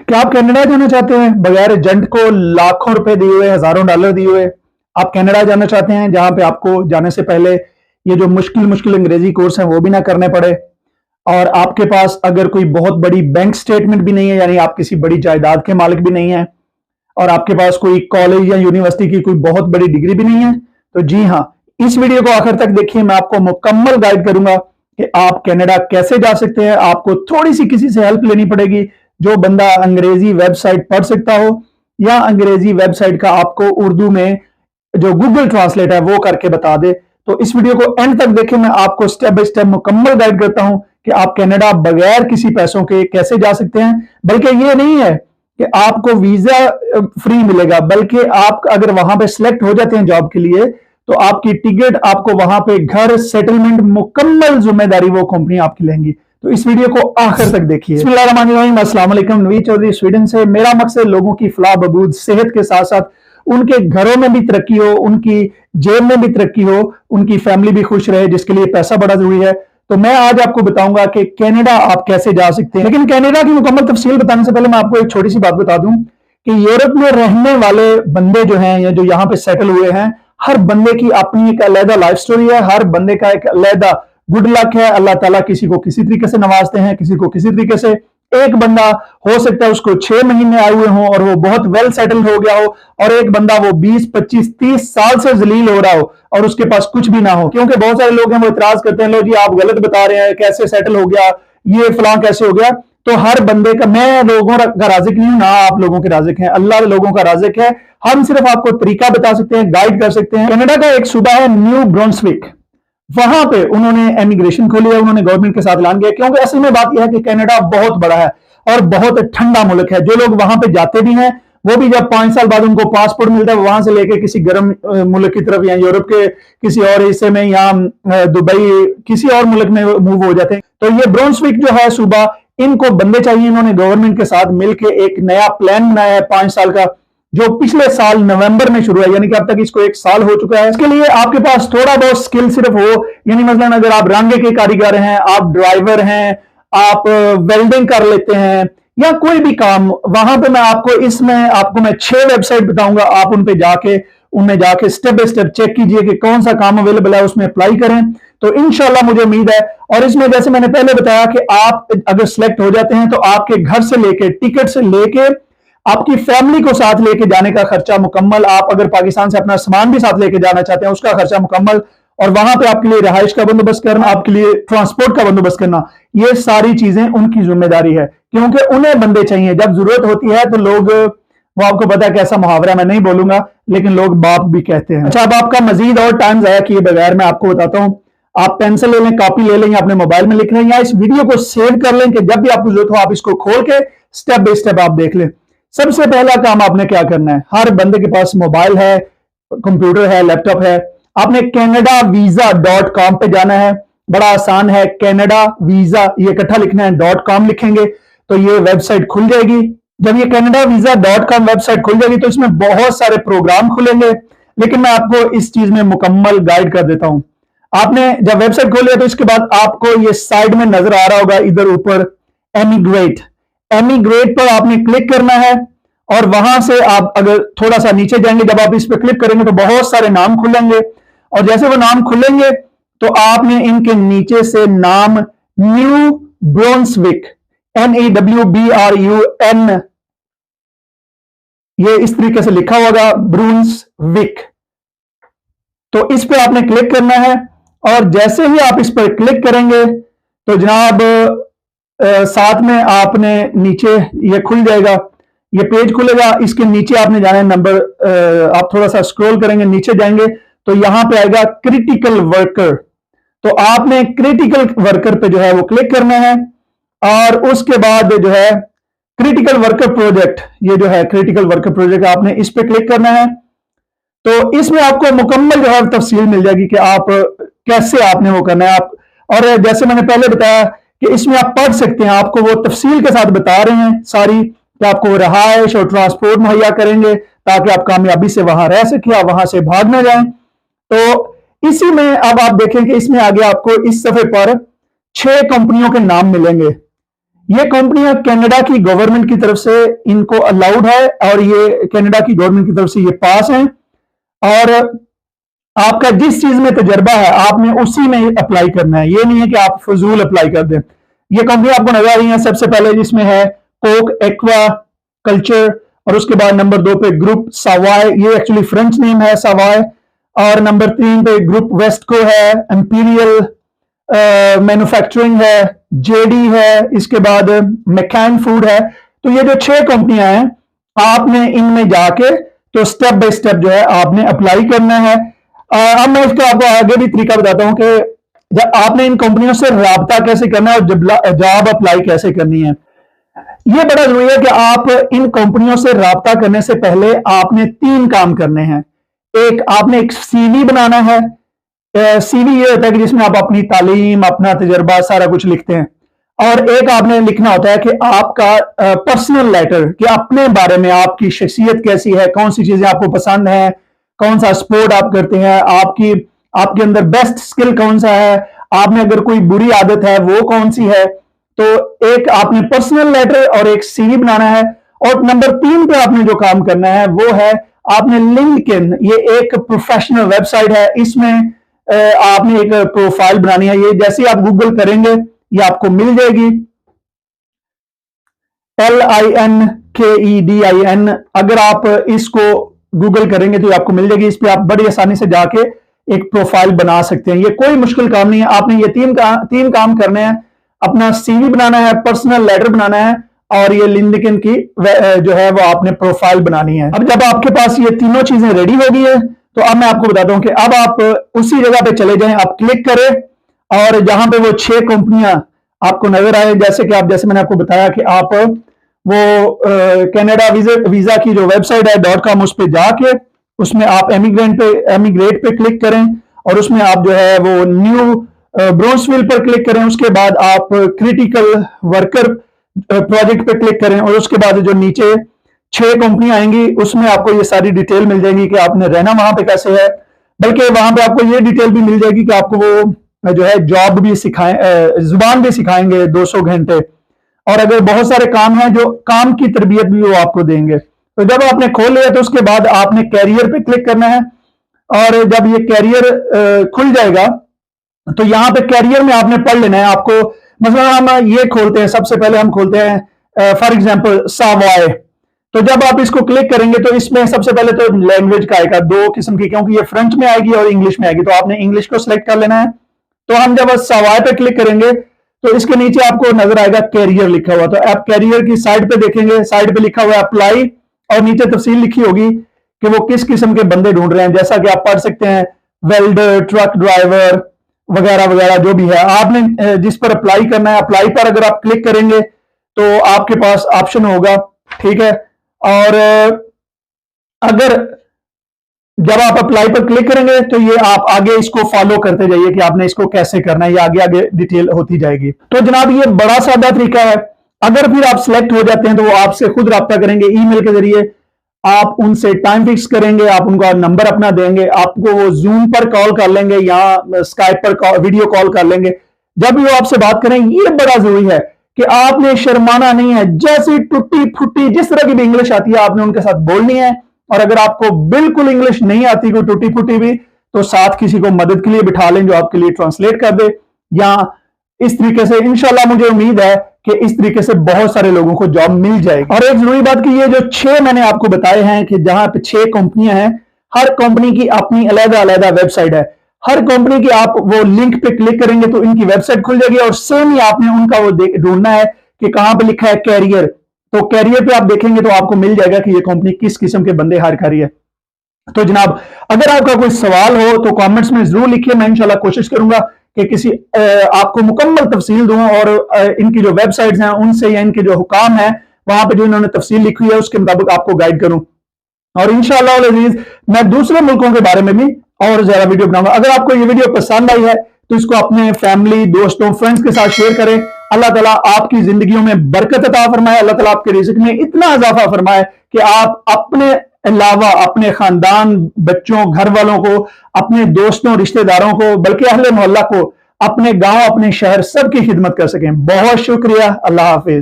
क्या आप कनाडा जाना चाहते हैं बगैर एजेंट को लाखों रुपए दिए हुए, हजारों डॉलर दिए हुए? आप कनाडा जाना चाहते हैं जहां पे आपको जाने से पहले ये जो मुश्किल मुश्किल अंग्रेजी कोर्स हैं वो भी ना करने पड़े, और आपके पास अगर कोई बहुत बड़ी बैंक स्टेटमेंट भी नहीं है, यानी आप किसी बड़ी जायदाद के मालिक भी नहीं है, और आपके पास कोई कॉलेज या यूनिवर्सिटी की कोई बहुत बड़ी डिग्री भी नहीं है, तो जी हाँ, इस वीडियो को आखिर तक देखिए। मैं आपको मुकम्मल गाइड करूंगा कि आप कनाडा कैसे जा सकते हैं। आपको थोड़ी सी किसी से हेल्प लेनी पड़ेगी, जो बंदा अंग्रेजी वेबसाइट पढ़ सकता हो, या अंग्रेजी वेबसाइट का आपको उर्दू में जो गूगल ट्रांसलेट है वो करके बता दे। तो इस वीडियो को एंड तक देखें, मैं आपको स्टेप बाय स्टेप मुकम्मल गाइड करता हूं कि आप कनाडा बगैर किसी पैसों के कैसे जा सकते हैं। बल्कि ये नहीं है कि आपको वीजा फ्री मिलेगा, बल्कि आप अगर वहां पे सिलेक्ट हो जाते हैं जॉब के लिए, तो आपकी टिकट, आपको वहां पे घर, सेटलमेंट, मुकम्मल जिम्मेदारी वो कंपनी आपकी लेंगी। तो इस वीडियो को आखिर तक देखिए। बिस्मिल्लाहिर्रहमानिर्रहीम, अस्सलाम वालेकुम। नवीद चौधरी, स्वीडन से। मेरा मकसद लोगों की फलाह बहबूद, सेहत के साथ साथ उनके घरों में भी तरक्की हो, उनकी जेब में भी तरक्की हो, उनकी फैमिली भी खुश रहे, जिसके लिए पैसा बड़ा जरूरी है। तो मैं आज आपको बताऊंगा कि कनाडा आप कैसे जा सकते हैं। लेकिन कनाडा की मुकम्मल तफसील बताने से पहले मैं आपको एक छोटी सी बात बता दूं कि यूरोप में रहने वाले बंदे जो हैं, या जो यहाँ पे सेटल हुए हैं, हर बंदे की अपनी एक अलग लाइफ स्टोरी है, हर बंदे का एक अलग गुड लक है। अल्लाह ताला किसी को किसी तरीके से नवाजते हैं, किसी को किसी तरीके से। एक बंदा हो सकता है उसको 6 महीने आए हुए हों और वो बहुत वेल सेटल्ड हो गया हो, और एक बंदा वो 20, 25, 30 साल से जलील हो रहा हो और उसके पास कुछ भी ना हो। क्योंकि बहुत सारे लोग हैं वो इतराज करते हैं, लो जी आप गलत बता रहे हैं, कैसे सेटल हो गया, ये फलां कैसे हो गया। तो हर बंदे का, मैं लोगों का राजिक नहीं हूं, ना आप लोगों के राजिक हैं, अल्लाह लोगों का राजिक है। हम सिर्फ आपको तरीका बता सकते हैं, गाइड कर सकते हैं। कनाडा का एक सूबा है न्यू ब्रुंसविक, वहां पे उन्होंने एमिग्रेशन खोली है, उन्होंने गवर्नमेंट के साथ ऐलान किया। क्योंकि असल में बात यह है कि कनाडा बहुत बड़ा है और बहुत ठंडा मुल्क है। जो लोग वहां पे जाते भी हैं, वो भी जब 5 साल बाद उनको पासपोर्ट मिलता है, वहां से लेके किसी गर्म मुल्क की तरफ, या यूरोप के किसी और हिस्से में, या दुबई, किसी और मुल्क में मूव हो जाते हैं। तो ये ब्रुंसविक जो है सूबा, इनको बंदे चाहिए। इन्होंने गवर्नमेंट के साथ मिलकर एक नया प्लान बनाया है 5 साल का, जो पिछले साल नवंबर में शुरू है, यानी कि अब तक इसको 1 साल हो चुका है। इसके लिए आपके पास थोड़ा बहुत स्किल सिर्फ हो, यानी मतलब अगर आप रंगे के कारीगर हैं, आप ड्राइवर हैं, आप वेल्डिंग कर लेते हैं, या कोई भी काम, वहां पे मैं आपको मैं 6 वेबसाइट बताऊंगा। आप उनमें जाके स्टेप बाय स्टेप चेक कीजिए कि कौन सा काम अवेलेबल है, उसमें अप्लाई करें। तो इंशाल्लाह मुझे उम्मीद है। और इसमें जैसे मैंने पहले बताया कि आप अगर सिलेक्ट हो जाते हैं, तो आपके घर से लेके, टिकट से लेके, आपकी फैमिली को साथ लेके जाने का खर्चा मुकम्मल। आप अगर पाकिस्तान से अपना सामान भी साथ लेके जाना चाहते हैं, उसका खर्चा मुकम्मल। और वहां पे आपके लिए रिहाइश का बंदोबस्त करना, आपके लिए ट्रांसपोर्ट का बंदोबस्त करना, ये सारी चीजें उनकी जिम्मेदारी है। क्योंकि उन्हें बंदे चाहिए, जब जरूरत होती है तो लोग, वो आपको पता है कैसा मुहावरा, मैं नहीं बोलूंगा, लेकिन लोग बाप भी कहते हैं। अच्छा, अब आपका मजीद और टाइम जाया किए बगैर मैं आपको बताता हूं, आप पेंसिल ले लें, कॉपी ले लें, या अपने मोबाइल में लिख रहे हैं, या इस वीडियो को सेव कर लें कि जब भी आपको जरूरत हो आप इसको खोल के स्टेप बाय स्टेप आप देख लें। सबसे पहला काम आपने क्या करना है, हर बंदे के पास मोबाइल है, कंप्यूटर है, लैपटॉप है। आपने canadaVisa.com पे जाना है। बड़ा आसान है, कैनेडा वीजा ये इकट्ठा लिखना है, .com लिखेंगे तो ये वेबसाइट खुल जाएगी। जब ये canadaVisa.com वेबसाइट खुल जाएगी तो इसमें बहुत सारे प्रोग्राम खुलेंगे, लेकिन मैं आपको इस चीज में मुकम्मल गाइड कर देता हूं। आपने जब वेबसाइट खोली है तो इसके बाद आपको ये साइड में नजर आ रहा होगा इधर ऊपर, एमिग्रेट पर आपने क्लिक करना है। और वहां से आप अगर थोड़ा सा नीचे जाएंगे, जब आप इस पर क्लिक करेंगे तो बहुत सारे नाम खुलेंगे, और जैसे वो नाम खुलेंगे तो आपने इनके नीचे से नाम न्यू ब्रुंसविक, NEWBRUN, ये इस तरीके से लिखा होगा, ब्रुंसविक। तो इस पे आपने क्लिक करना है, और जैसे ही आप इस पर क्लिक करेंगे तो जनाब साथ में आपने नीचे ये खुल जाएगा, ये पेज खुलेगा। इसके नीचे आपने जाना है नंबर, आप थोड़ा सा स्क्रॉल करेंगे, नीचे जाएंगे तो यहां पे आएगा क्रिटिकल वर्कर। तो आपने क्रिटिकल वर्कर पे जो है वो क्लिक करना है, और उसके बाद जो है क्रिटिकल वर्कर प्रोजेक्ट, ये जो है क्रिटिकल वर्कर प्रोजेक्ट, आपने इस पे क्लिक करना है। तो इसमें आपको मुकम्मल जो है तफसील मिल जाएगी कि आप कैसे आपने वो करना है। आप, और जैसे मैंने पहले बताया कि इसमें आप पढ़ सकते हैं, आपको वो तफसील के साथ बता रहे हैं सारी, कि आपको रहायश और ट्रांसपोर्ट मुहैया करेंगे ताकि आप कामयाबी से वहां रह सके, आप वहां से भाग ना जाएं। तो इसी में अब आप देखें कि इसमें आगे आपको इस सफे पर 6 कंपनियों के नाम मिलेंगे। ये कंपनियां कनाडा की गवर्नमेंट की तरफ से इनको अलाउड है और ये कनाडा की गवर्नमेंट की तरफ से ये पास है। और आपका जिस चीज में तजर्बा है आपने उसी में अप्लाई करना है, ये नहीं है कि आप फजूल अप्लाई कर दें। ये कंपनी आपको नजर आ रही है सबसे पहले जिसमें है कोक एक्वा कल्चर, और उसके बाद नंबर 2 पे ग्रुप सावाय, ये एक्चुअली फ्रेंच नेम है सावाय, और नंबर 3 पे ग्रुप वेस्टको है, इंपीरियल मैन्युफैक्चरिंग है, जेडी है, इसके बाद मैकैन फूड है। तो ये जो 6 कंपनियां हैं आपने इनमें जाके तो स्टेप बाय स्टेप जो है आपने अप्लाई करना है। अब मैं इसका आपको आगे भी तरीका बताता हूं कि जब आपने इन कंपनियों से राब्ता कैसे करना है और जॉब अप्लाई कैसे करनी है। ये बड़ा जरूरी है कि आप इन कंपनियों से राब्ता करने से पहले आपने 3 काम करने हैं। एक, आपने एक सीवी बनाना है। सीवी ये होता है कि जिसमें आप अपनी तालीम, अपना तजर्बा, सारा कुछ लिखते हैं। और एक आपने लिखना होता है कि आपका पर्सनल लेटर, कि अपने बारे में आपकी शख्सियत कैसी है, कौन सी चीजें आपको पसंद है, कौन सा स्पोर्ट आप करते हैं, आपके अंदर बेस्ट स्किल कौन सा है, आपने अगर कोई बुरी आदत है वो कौन सी है। तो एक आपने पर्सनल लेटर और एक सीवी बनाना है। और नंबर 3 पे आपने जो काम करना है वो है आपने लिंक्डइन, ये एक प्रोफेशनल वेबसाइट है, इसमें आपने एक प्रोफाइल बनानी है। ये जैसे आप गूगल करेंगे ये आपको मिल जाएगी, LINKEDIN। अगर आप इसको गूगल करेंगे तो आपको मिल जाएगी, इस पर आप बड़ी आसानी से जाके एक प्रोफाइल बना सकते हैं। ये कोई मुश्किल काम नहीं है। आपने ये तीन काम करने हैं, अपना सीवी बनाना है, पर्सनल लेटर बनाना है, और ये लिंक्डइन की जो है वो आपने प्रोफाइल बनानी है। अब जब आपके पास ये तीनों चीजें रेडी हो गई है तो अब मैं आपको बताता हूं कि अब आप उसी जगह पे चले जाएं, आप क्लिक करें और जहां पे वो 6 कंपनियां आपको नजर आए, जैसे मैंने आपको बताया कि आप वो कनाडा वीजा की जो वेबसाइट है .com, उस पर जाके उसमें आप एमिग्रेट पे क्लिक करें और उसमें आप जो है वो न्यू ब्रोन्सविल पर क्लिक करें। उसके बाद आप क्रिटिकल वर्कर प्रोजेक्ट पे क्लिक करें और उसके बाद जो नीचे 6 कंपनियां आएंगी उसमें आपको ये सारी डिटेल मिल जाएगी कि आपने रहना वहां पे कैसे है। बल्कि वहां पे आपको ये डिटेल भी मिल जाएगी कि आपको वो जो है जॉब भी जुबान भी सिखाएंगे 200 घंटे, और अगर बहुत सारे काम हैं जो काम की तरबियत भी वो आपको देंगे। तो जब आपने खोल लिया तो उसके बाद आपने कैरियर पे क्लिक करना है, और जब ये कैरियर खुल जाएगा तो यहां पे कैरियर में आपने पढ़ लेना है। आपको मतलब हम ये खोलते हैं, सबसे पहले हम खोलते हैं फॉर एग्जांपल सावॉय। तो जब आप इसको क्लिक करेंगे तो इसमें सबसे पहले तो लैंग्वेज का आएगा 2 किस्म की, क्योंकि ये फ्रेंच में आएगी और इंग्लिश में आएगी, तो आपने इंग्लिश को सिलेक्ट कर लेना है। तो हम जब सावॉय पे क्लिक करेंगे तो इसके नीचे आपको नजर आएगा कैरियर लिखा हुआ। तो आप कैरियर की साइड पे देखेंगे, साइड पे लिखा हुआ है अप्लाई, और नीचे तफसील लिखी होगी कि वो किस किस्म के बंदे ढूंढ रहे हैं। जैसा कि आप पढ़ सकते हैं वेल्डर, ट्रक ड्राइवर वगैरह वगैरह जो भी है। आपने जिस पर अप्लाई करना है, अप्लाई पर अगर आप क्लिक करेंगे तो आपके पास ऑप्शन होगा, ठीक है। और अगर जब आप अप्लाई पर क्लिक करेंगे तो ये आप आगे इसको फॉलो करते जाइए कि आपने इसको कैसे करना है, ये आगे आगे डिटेल होती जाएगी। तो जनाब ये बड़ा सादा तरीका है। अगर फिर आप सिलेक्ट हो जाते हैं तो वो आपसे खुद रब्ता करेंगे ईमेल के जरिए, आप उनसे टाइम फिक्स करेंगे, आप उनका नंबर अपना देंगे, आपको वो जूम पर कॉल कर लेंगे या स्काइप पर वीडियो कॉल कर लेंगे। जब भी वो आपसे बात करें, ये बड़ा जरूरी है कि आपने शर्माना नहीं है। जैसी टुट्टी फुट्टी जिस तरह की भी इंग्लिश आती है आपने उनके साथ बोलनी है, और अगर आपको बिल्कुल इंग्लिश नहीं आती, कोई टुट्टी फुट्टी भी, तो साथ किसी को मदद के लिए बिठा लें जो आपके लिए ट्रांसलेट कर दे। या इस तरीके से इंशाल्लाह मुझे उम्मीद है कि इस तरीके से बहुत सारे लोगों को जॉब मिल जाएगी। और एक जरूरी बात कि ये जो 6 मैंने आपको बताए हैं कि जहां पे 6 कंपनियां हैं, हर कंपनी की अपनी अलग-अलग वेबसाइट है। हर कंपनी की आप वो लिंक पे क्लिक करेंगे तो इनकी वेबसाइट खुल जाएगी, और सेम ही आपने उनका वो ढूंढना है कि कहां पे लिखा है कैरियर। तो कैरियर पे आप देखेंगे तो आपको मिल जाएगा कि ये कंपनी किस किस्म के बंदे हायर कर रही है। तो जनाब अगर आपका कोई सवाल हो तो कमेंट्स में जरूर लिखिए, मैं इंशाल्लाह कोशिश करूंगा कि किसी आपको मुकम्मल तफसील दूं, और इनकी जो वेबसाइट्स हैं उनसे या इनके जो हुकाम है वहां पे जो इन्होंने तफसील लिखी है उसके मुताबिक आपको गाइड करूं। और इंशाअल्लाह अज़ीज मैं दूसरे मुल्कों के बारे में भी और ज्यादा वीडियो बनाऊंगा। अगर आपको ये वीडियो पसंद आई है तो इसको अपने फैमिली, दोस्तों, फ्रेंड्स के साथ शेयर करें। अल्लाह ताला आपकी जिंदगियों में बरकत अता फरमाए, अल्लाह ताला आपके रिज़्क़ में इतना इजाफा फरमाए कि आप अपने अलावा अपने खानदान, बच्चों, घर वालों को, अपने दोस्तों, रिश्तेदारों को, बल्कि अहले मोहल्ला को, अपने गांव, अपने शहर, सबकी खिदमत कर सकें। बहुत शुक्रिया। अल्लाह हाफिज।